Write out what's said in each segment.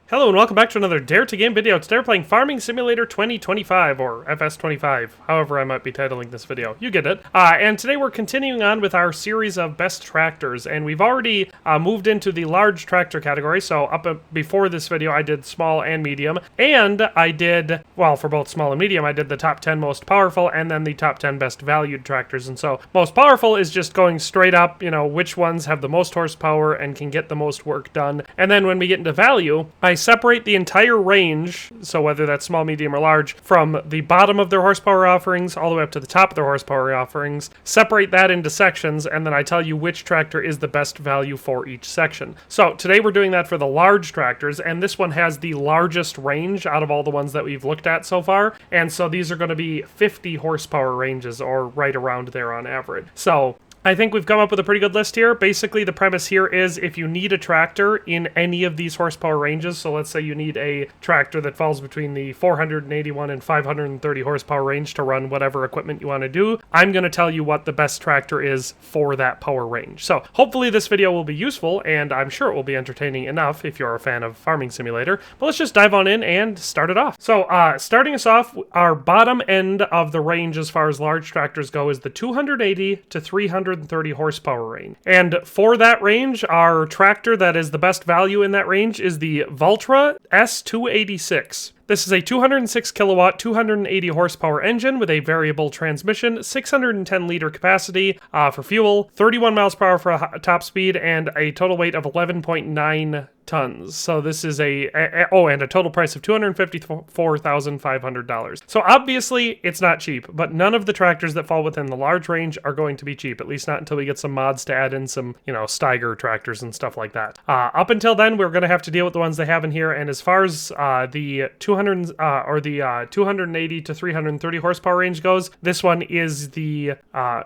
Hello and welcome back to another Dare to Game video. Today we're playing Farming Simulator 2025, or FS25, however I might be titling this video. You get it. And today we're continuing on with our series of best tractors, and we've already moved into the large tractor category, so before this video I did small and medium, and I did, well, for both small and medium, I did the top 10 most powerful, and then the top 10 best valued tractors, and so most powerful is just going straight up, you know, which ones have the most horsepower and can get the most work done, and then when we get into value, I separate the entire range, so whether that's small, medium, or large, from the bottom of their horsepower offerings all the way up to the top of their horsepower offerings, separate that into sections, and then I tell you which tractor is the best value for each section. So today we're doing that for the large tractors, and this one has the largest range out of all the ones that we've looked at so far, and so these are going to be 50 horsepower ranges, or right around there on average. So I think we've come up with a pretty good list here. Basically, the premise here is if you need a tractor in any of these horsepower ranges, so let's say you need a tractor that falls between the 481 and 530 horsepower range to run whatever equipment you want to do, I'm going to tell you what the best tractor is for that power range. So hopefully this video will be useful, and I'm sure it will be entertaining enough if you're a fan of Farming Simulator. But let's just dive on in and start it off. So starting us off, our bottom end of the range as far as large tractors go is the 280 to 330 horsepower range. And for that range, our tractor that is the best value in that range is the Valtra S286. This is a 206 kilowatt, 280 horsepower engine with a variable transmission, 610 liter capacity for fuel, 31 miles per hour for top speed, and a total weight of 11.9 tons. So this is and a total price of $254,500. So obviously it's not cheap, but none of the tractors that fall within the large range are going to be cheap, at least not until we get some mods to add in some, you know, Steiger tractors and stuff like that. Up until then, we're going to have to deal with the ones they have in here, and as far as the 280 to 330 horsepower range goes, this one is the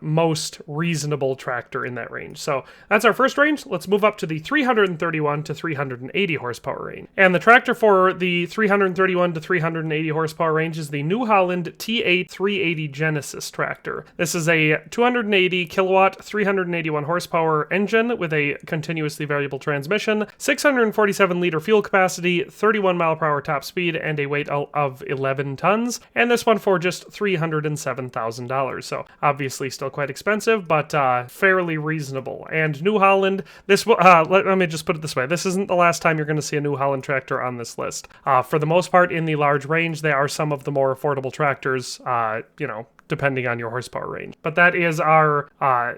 most reasonable tractor in that range. So that's our first range. Let's move up to the 331 to 380 horsepower range. And the tractor for the 331 to 380 horsepower range is the New Holland T8 380 Genesis tractor. This is a 280 kilowatt, 381 horsepower engine with a continuously variable transmission, 647 liter fuel capacity, 31 mile per hour top speed, and a weight of 11 tons. And this one for just $307,000. So obviously still quite expensive, but fairly reasonable. And New Holland, let me just put it this way. This isn't the last time you're going to see a New Holland tractor on this list. For the most part, in the large range, they are some of the more affordable tractors, depending on your horsepower range. But that is our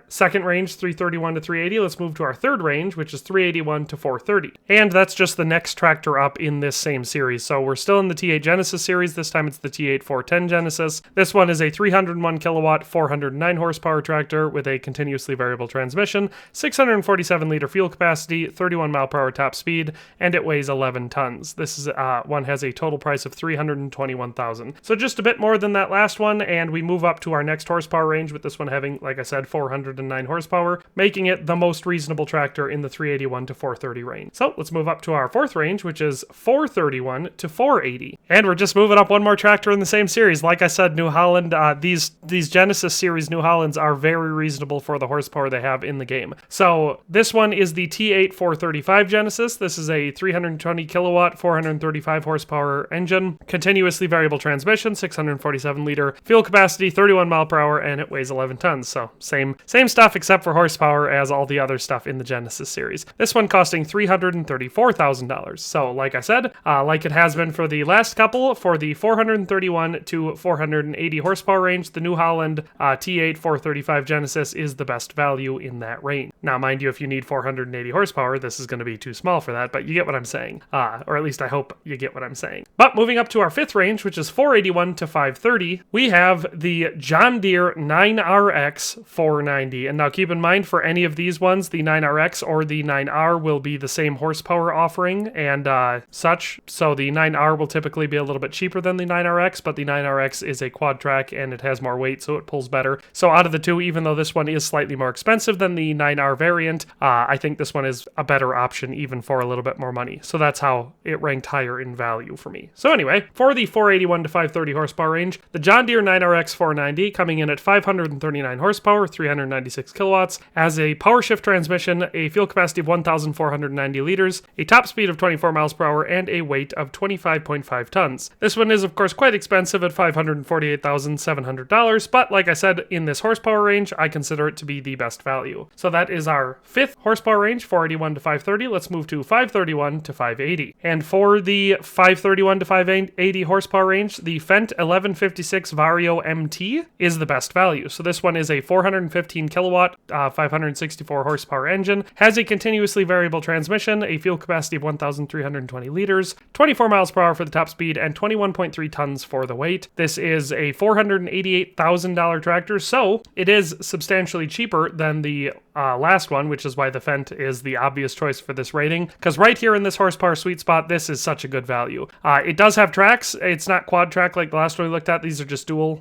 second range, 331 to 380. Let's move to our third range, which is 381 to 430. And that's just the next tractor up in this same series. So we're still in the T8 Genesis series. This time it's the T8 410 Genesis. This one is a 301 kilowatt, 409 horsepower tractor with a continuously variable transmission, 647 liter fuel capacity, 31 mile per hour top speed, and it weighs 11 tons. This is one has a total price of $321,000. So just a bit more than that last one, and we move up to our next horsepower range with this one having, like I said, 409 horsepower, making it the most reasonable tractor in the 381 to 430 range. So let's move up to our fourth range, which is 431 to 480. And we're just moving up one more tractor in the same series. Like I said, New Holland, these Genesis series New Hollands are very reasonable for the horsepower they have in the game. So this one is the T8 435 Genesis. This is a 320 kilowatt, 435 horsepower engine, continuously variable transmission, 647 liter fuel capacity, 31 mile per hour, and it weighs 11 tons. So same stuff except for horsepower as all the other stuff in the Genesis series. This one costing $334,000. So like I said, like it has been for the last couple, for the 431 to 480 horsepower range, the New Holland T8 435 Genesis is the best value in that range. Now, mind you, if you need 480 horsepower, this is going to be too small for that, but you get what I'm saying. Or at least I hope you get what I'm saying. But moving up to our fifth range, which is 481 to 530, we have the John Deere 9RX 490. And now keep in mind, for any of these ones, the 9RX or the 9R will be the same horsepower offering and such. So the 9R will typically be a little bit cheaper than the 9RX, but the 9RX is a quad track and it has more weight, so it pulls better. So out of the two, even though this one is slightly more expensive than the 9R variant, I think this one is a better option even for a little bit more money. So that's how it ranked higher in value for me. So anyway, for the 481 to 530 horsepower range, the John Deere 9RX 490 490, coming in at 539 horsepower, 396 kilowatts, has a power shift transmission, a fuel capacity of 1,490 liters, a top speed of 24 miles per hour, and a weight of 25.5 tons. This one is, of course, quite expensive at $548,700, but like I said, in this horsepower range, I consider it to be the best value. So that is our 5th horsepower range, 481 to 530. Let's move to 531 to 580. And for the 531 to 580 horsepower range, the Fendt 1156 Vario MT is the best value. So this one is a 415 kilowatt, 564 horsepower engine, has a continuously variable transmission, a fuel capacity of 1,320 liters, 24 miles per hour for the top speed, and 21.3 tons for the weight. This is a $488,000 tractor, so it is substantially cheaper than the last one, which is why the Fendt is the obvious choice for this rating, because right here in this horsepower sweet spot, this is such a good value. It does have tracks. It's not quad track like the last one we looked at. These are just dual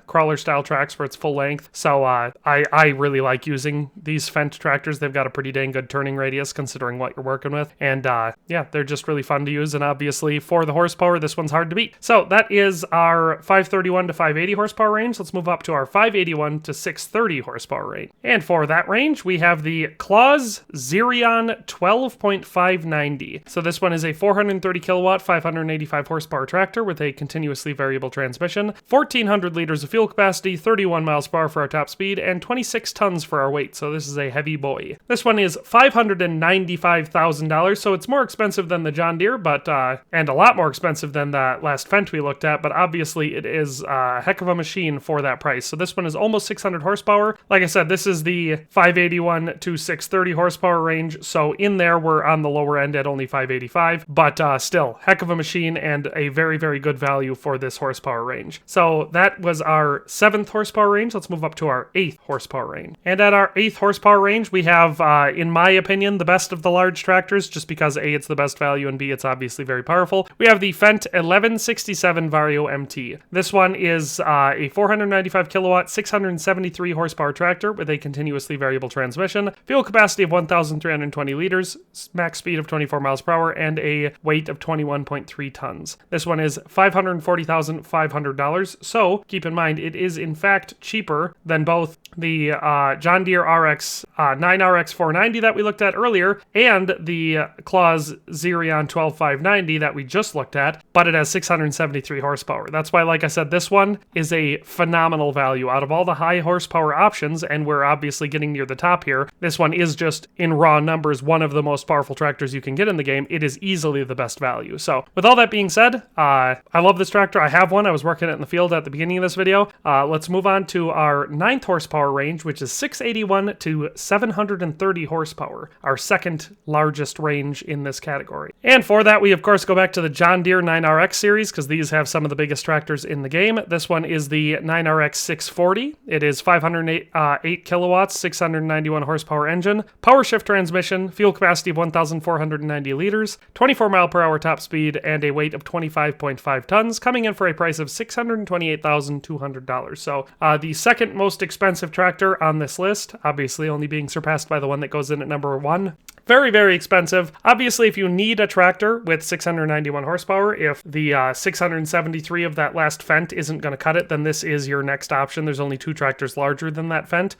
crawler style tracks where it's full length. So I really like using these Fendt tractors. They've got a pretty dang good turning radius considering what you're working with. And yeah, they're just really fun to use. And obviously for the horsepower, this one's hard to beat. So that is our 531 to 580 horsepower range. Let's move up to our 581 to 630 horsepower range. And for that range, we have the Claus Xerion 12.590. So this one is a 430 kilowatt, 585 horsepower tractor with a continuously variable transmission, 1,400 liters of fuel capacity, 31 miles per hour for our top speed, and 26 tons for our weight. So this is a heavy boy. This one is $595,000, so it's more expensive than the John Deere, but and a lot more expensive than that last Fendt we looked at, but obviously it is a heck of a machine for that price. So this one is almost 600 horsepower. Like I said, this is the 581 to 630 horsepower range, so in there we're on the lower end at only 585, but still, heck of a machine and a very, very good value for this horsepower range. So that was our 7th horsepower range. Let's move up to our 8th horsepower range. And at our 8th horsepower range, we have, in my opinion, the best of the large tractors, just because A, it's the best value, and B, it's obviously very powerful. We have the Fendt 1167 Vario MT. This one is a 495 kilowatt, 673 horsepower tractor with a continuously variable transmission, fuel capacity of 1,320 liters, max speed of 24 miles per hour, and a weight of 21.3 tons. This one is $540,500, so keep in mind it is in fact cheaper than both the John Deere RX 9RX 490 that we looked at earlier and the Claus Xerion 12590 that we just looked at, but it has 673 horsepower. That's why, like I said, this one is a phenomenal value. Out of all the high horsepower options, and we're obviously getting near the top here, this one is just, in raw numbers, one of the most powerful tractors you can get in the game. It is easily the best value. So with all that being said, I love this tractor. I have one. I was working it in the field at the beginning of this video. Let's move on to our 9th horsepower range, which is 681 to 730 horsepower, our second largest range in this category. And for that, we of course go back to the John Deere 9RX series, because these have some of the biggest tractors in the game. This one is the 9RX 640. It is 508 kilowatts, 691 horsepower engine, power shift transmission, fuel capacity of 1,490 liters, 24 mile per hour top speed, and a weight of 25.5 tons, coming in for a price of $628,200. So the second most expensive tractor on this list, obviously only being surpassed by the one that goes in at number 1. Very, very expensive. Obviously, if you need a tractor with 691 horsepower, if the 673 of that last Fendt isn't going to cut it, then this is your next option. There's only 2 tractors larger than that Fendt.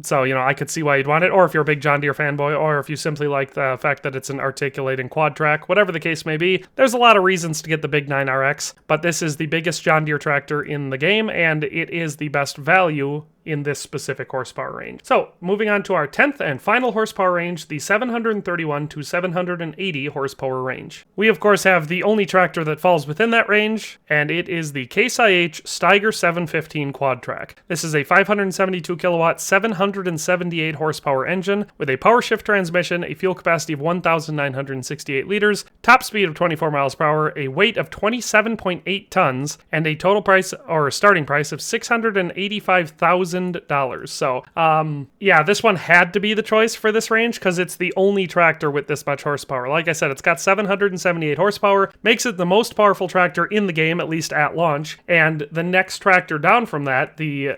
So, you know, I could see why you'd want it, or if you're a big John Deere fanboy, or if you simply like the fact that it's an articulating quad track, whatever the case may be, there's a lot of reasons to get the big 9RX, but this is the biggest John Deere tractor in the game, and it is the best value in this specific horsepower range. So moving on to our 10th and final horsepower range, the 731 to 780 horsepower range. We of course have the only tractor that falls within that range, and it is the Case IH Steiger 715 quad track. This is a 572 kilowatt, 778 horsepower engine with a power shift transmission, a fuel capacity of 1,968 liters, top speed of 24 miles per hour, a weight of 27.8 tons, and a total price or starting price of $685,000. So, yeah, this one had to be the choice for this range because it's the only tractor with this much horsepower. Like I said, it's got 778 horsepower, makes it the most powerful tractor in the game, at least at launch. And the next tractor down from that, the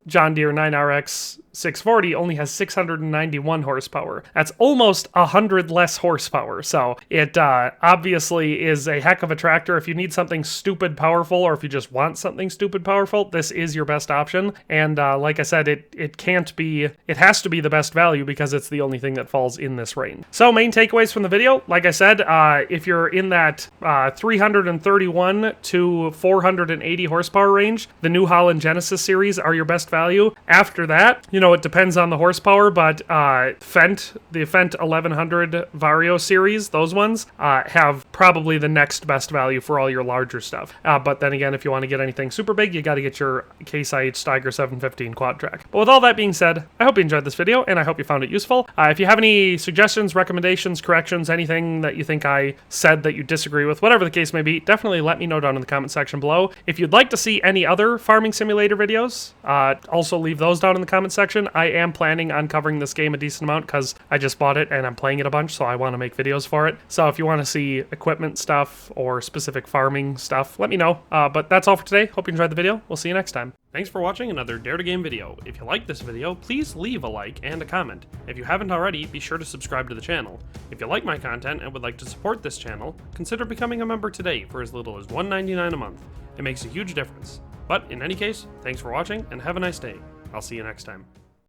John Deere 9RX 640 only has 691 horsepower. That's almost 100 less horsepower. So it obviously is a heck of a tractor. If you need something stupid powerful, or if you just want something stupid powerful, this is your best option. And like I said, it has to be the best value because it's the only thing that falls in this range. So main takeaways from the video, like I said, if you're in that 331 to 480 horsepower range, the New Holland Genesis series are your best value. After that, you know, it depends on the horsepower, but the Fendt 1100 Vario series, those ones have probably the next best value for all your larger stuff. But then again, if you want to get anything super big, you got to get your Case IH Steiger 715 quad track. But with all that being said, I hope you enjoyed this video, and I hope you found it useful. If you have any suggestions, recommendations, corrections, anything that you think I said that you disagree with, whatever the case may be, definitely let me know down in the comment section below. If you'd like to see any other farming simulator videos, also leave those down in the comment section. I am planning on covering this game a decent amount because I just bought it and I'm playing it a bunch, so I want to make videos for it. So if you want to see equipment stuff or specific farming stuff, let me know. But that's all for today. Hope you enjoyed the video. We'll see you next time. Thanks for watching another Dare to Game video. If you liked this video, please leave a like and a comment. If you haven't already, be sure to subscribe to the channel. If you like my content and would like to support this channel, consider becoming a member today for as little as $1.99 a month. It makes a huge difference. But in any case, thanks for watching and have a nice day. I'll see you next time.